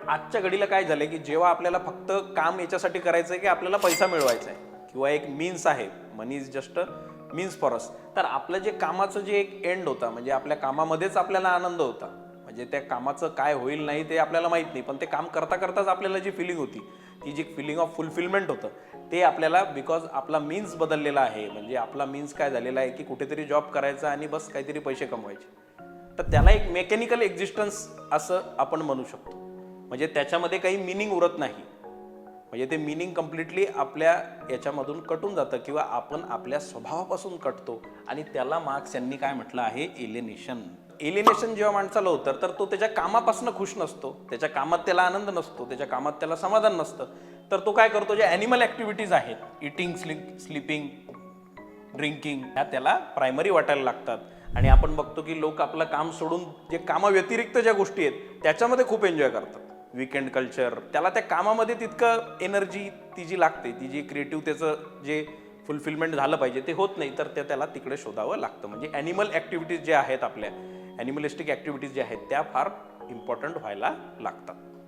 आजच्या घडीला काय झालंय की जेव्हा आपल्याला फक्त काम याच्यासाठी करायचं आहे की आपल्याला पैसा मिळवायचा आहे किंवा एक मीन्स आहे, money is just a means for us, तर आपलं जे कामाचं जे एक एंड होता म्हणजे आपल्या कामामध्येच आपल्याला आनंद होता, म्हणजे त्या कामाचं काय होईल नाही ते आपल्याला माहीत नाही, पण ते काम करता करताच आपल्याला जी फिलिंग होती ती जी फिलिंग ऑफ फुलफिलमेंट होतं ते आपल्याला, बिकॉज आपला मीन्स बदललेला आहे, म्हणजे आपला मीन्स काय झालेला आहे की कुठेतरी जॉब करायचा आणि बस काहीतरी पैसे कमवायचे, तर त्याला एक मेकॅनिकल एक्झिस्टन्स असं आपण म्हणू शकतो. म्हणजे त्याच्यामध्ये काही मिनिंग उरत नाही, म्हणजे ते मिनिंग कम्प्लिटली आपल्या याच्यामधून कटून जातं किंवा आपण आपल्या स्वभावापासून कटतो आणि त्याला मार्क्स यांनी काय म्हटलं आहे, एलिनेशन. एलिनेशन जेव्हा माणसाला होतं तर तो त्याच्या कामापासून खुश नसतो, त्याच्या कामात त्याला आनंद नसतो, त्याच्या कामात त्याला समाधान नसतं, तर तो काय करतो, ज्या ॲनिमल ॲक्टिव्हिटीज आहेत, इटिंग, स्लीपिंग, ड्रिंकिंग, ह्या त्याला प्रायमरी वाटायला लागतात. आणि आपण बघतो की लोक आपलं काम सोडून जे कामाव्यतिरिक्त ज्या गोष्टी आहेत त्याच्यामध्ये खूप एन्जॉय करतात. वीकेंड कल्चर, त्याला त्या कामामध्ये तितकं एनर्जी ती जी लागते, ती जी क्रिएटिव्ह त्याचं जे फुलफिलमेंट झालं पाहिजे ते होत नाही, तर त्याला तिकडे शोधावं लागतं. म्हणजे ॲनिमल ॲक्टिव्हिटीज ज्या आहेत, आपल्या ॲनिमलिस्टिक ॲक्टिव्हिटीज ज्या आहेत त्या फार इम्पॉर्टंट व्हायला लागतात.